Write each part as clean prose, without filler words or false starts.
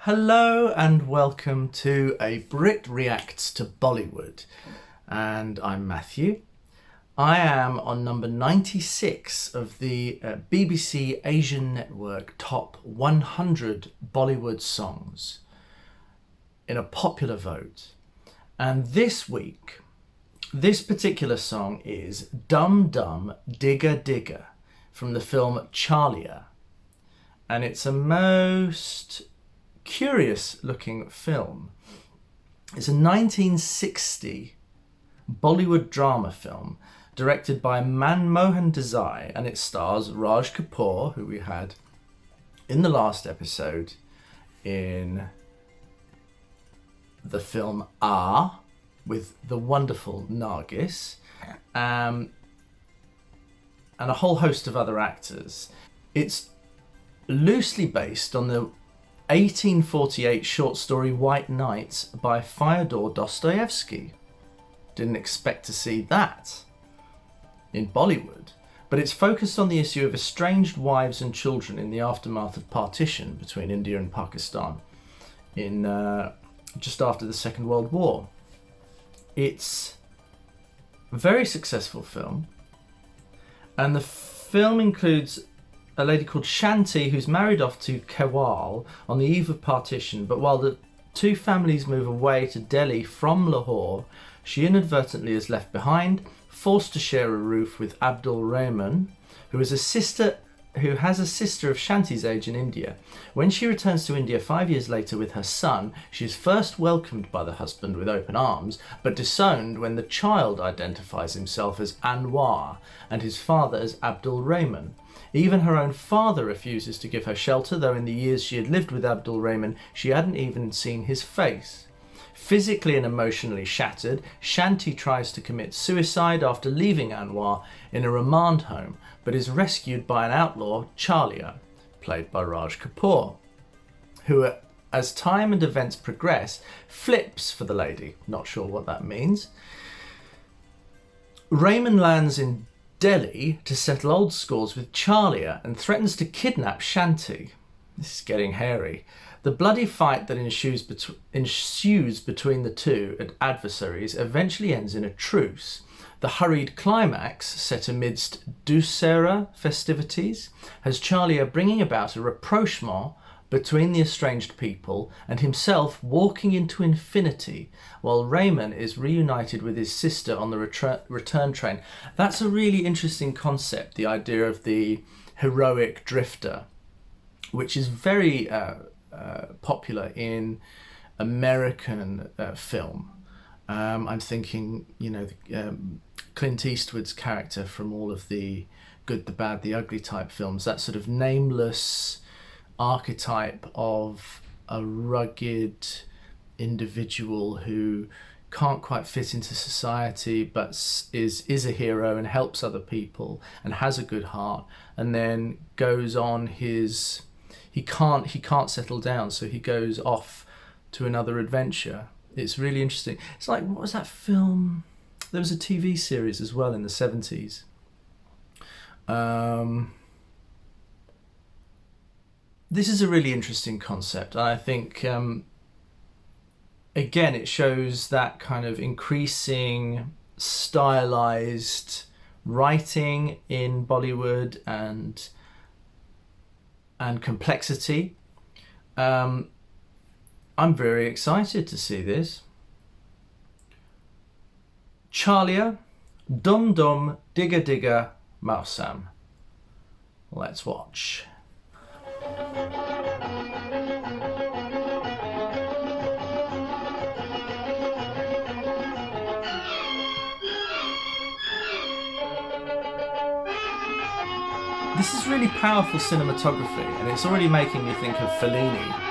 Hello and welcome to a Brit Reacts to Bollywood, and I'm Matthew. I am on number 96 of the BBC Asian Network Top 100 Bollywood Songs in a popular vote. And this week, this particular song is Dum Dum Deega Deega from the film Chhalia. And it's a most curious looking film. It's a 1960 Bollywood drama film directed by Manmohan Desai, and it stars Raj Kapoor, who we had in the last episode in the film R with the wonderful Nargis, and a whole host of other actors. It's loosely based on the 1848 short story White Nights by Fyodor Dostoevsky. Didn't expect to see that in Bollywood, but it's focused on the issue of estranged wives and children in the aftermath of partition between India and Pakistan in just after the Second World War. It's a very successful film, and the film includes a lady called Shanti who's married off to Kewal on the eve of partition, but while the two families move away to Delhi from Lahore, she inadvertently is left behind, forced to share a roof with Abdul Rahman, who has a sister of Shanti's age in India. When she returns to India 5 years later with her son, she is first welcomed by the husband with open arms, but disowned when the child identifies himself as Anwar and his father as Abdul Rahman. Even her own father refuses to give her shelter, though in the years she had lived with Abdul Rahman, she hadn't even seen his face. Physically and emotionally shattered, Shanti tries to commit suicide after leaving Anwar in a remand home, but is rescued by an outlaw, Chhalia, played by Raj Kapoor, who, as time and events progress, flips for the lady. Not sure what that means. Rahman lands in Delhi to settle old scores with Chhalia and threatens to kidnap Shanti. This is getting hairy. The bloody fight that ensues between the two adversaries eventually ends in a truce. The hurried climax, set amidst Dussehra festivities, has Chhalia bringing about a rapprochement between the estranged people and himself walking into infinity, while Rahman is reunited with his sister on the return train. That's a really interesting concept, the idea of the heroic drifter, which is very popular in American film. I'm thinking, Clint Eastwood's character from all of the Good, the Bad, the Ugly type films, that sort of nameless archetype of a rugged individual who can't quite fit into society but is a hero and helps other people and has a good heart, and then goes on he can't settle down, so he goes off to another adventure. It's really interesting. It's like, what was that film? There was a TV series as well in the 70s. This is a really interesting concept. I think, again, it shows that kind of increasing stylized writing in Bollywood and complexity. I'm very excited to see this. Chhalia, Dum Dum Deega Deega Mausam. Let's watch. This is really powerful cinematography, and it's already making me think of Fellini.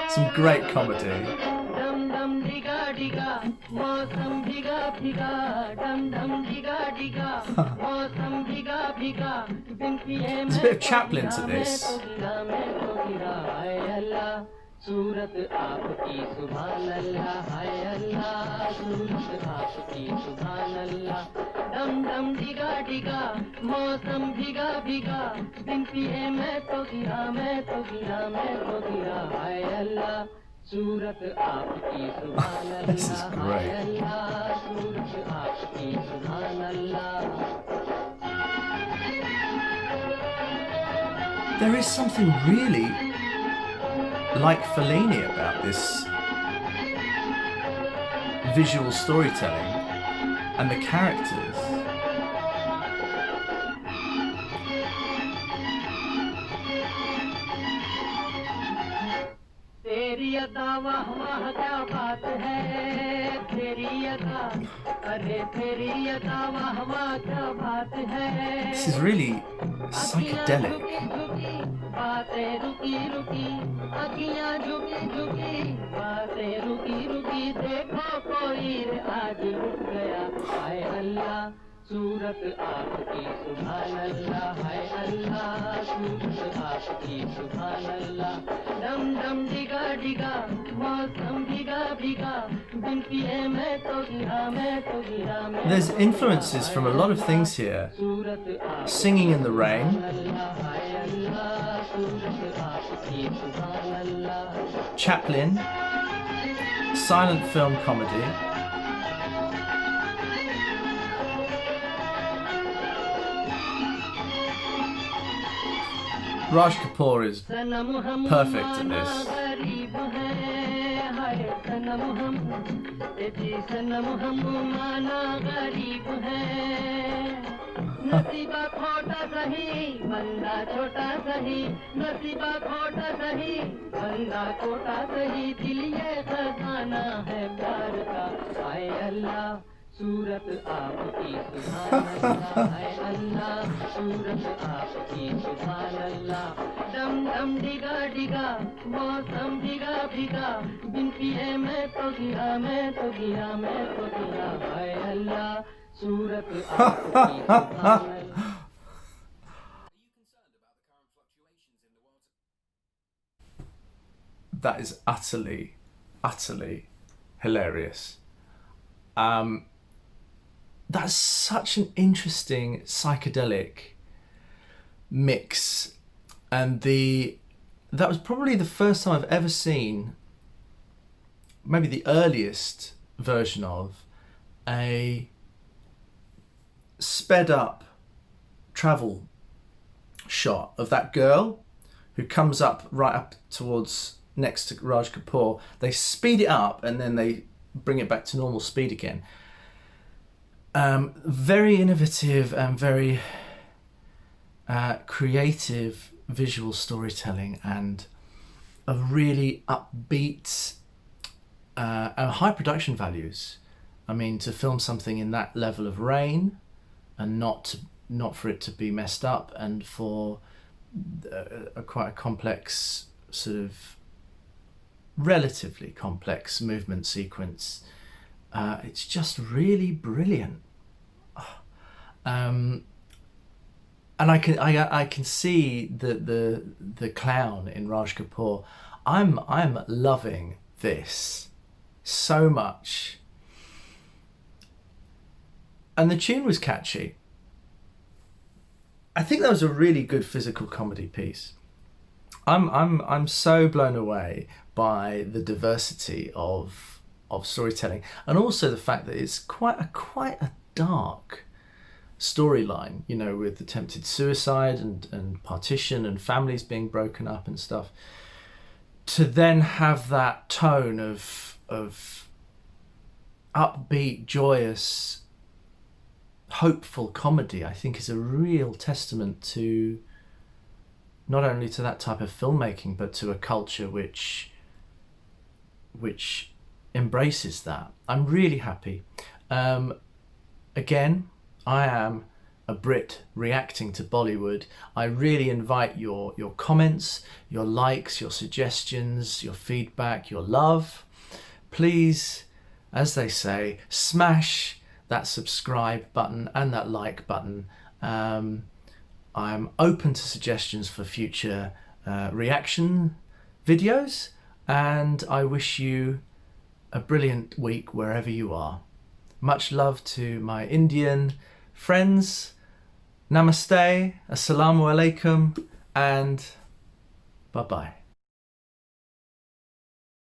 Some great comedy. Dum Dum Deega Deega Mausam Bhiga Bhiga Dum Dum Deega Deega Mausam Bhiga Bhiga There's a bit of Chaplin to this. सूरत आपकी सुभान अल्लाह हाय अल्लाह सूरत आपकी सुभान अल्लाह डम डम डिगा डिगा मौसम भीगा भीगा दिन पिए मैं तो गिरा मैं तो गिरा मैं तो गिरा हाय अल्लाह सूरत आपकी सुभान This is Allah hi great. अल्लाह सूरत आपकी सुभान अल्लाह There is something really like Fellini about this visual storytelling and the characters. तेरी अदा वाह वाह क्या बात है तेरी अदा अरे तेरी अदा वाह वाह क्या बात है This is really psychedelic. बातें रुकी रुकी अखियां झुकी झुकी बातें रुकी रुकी देखो कोई आज रुक गया हाय अल्लाह सूरत आपकी सुभान अल्लाह हाय अल्लाह सूरत आपकी सुभान अल्लाह डम डम डिगा डिगा मौसम भीगा भीगा बिन पिए मैं तो गिरा मैं तो गिरा मैं There's influences from a lot of things here. Singing in the rain, Chaplin, silent film comedy, Raj Kapoor is perfect at this. नसीबा खोटा सही बंदा छोटा सही नसीबा खोटा सही बंदा छोटा सही दिल ये खजाना है प्यार का हाय अल्लाह सूरत आपकी सुभान अल्लाह हाय अल्लाह सूरत आपकी सुभान अल्लाह डम डम डिगा डिगा मौसम भीगा भीगा बिन पिए मैं तो गिरा मैं तो गिरा मैं तो गिरा हाय अल्लाह सूरत आपकी सुभान अल्लाह That is utterly, utterly hilarious. That's such an interesting psychedelic mix, and that was probably the first time I've ever seen, maybe the earliest version of a sped up travel shot of that girl who comes up right up towards next to Raj Kapoor. They speed it up and then they bring it back to normal speed again. Very innovative and very creative visual storytelling, and a really upbeat and high production values. I mean, to film something in that level of rain and not for it to be messed up, and for quite a complex, sort of relatively complex movement sequence. It's just really brilliant. And I can see the clown in Raj Kapoor. I'm loving this so much. And the tune was catchy. I think that was a really good physical comedy piece. I'm so blown away by the diversity of storytelling, and also the fact that it's quite a dark storyline, you know, with attempted suicide and partition and families being broken up and stuff. To then have that tone of upbeat, joyous, hopeful comedy, I think is a real testament to not only to that type of filmmaking, but to a culture which embraces that. I'm really happy. Again, I am a Brit reacting to Bollywood. I really invite your comments, your likes, your suggestions, your feedback, your love. Please, as they say, smash that subscribe button and that like button. I'm open to suggestions for future reaction videos. and I wish you a brilliant week wherever you are. Much love to my Indian friends. Namaste, assalamu alaikum, and bye-bye.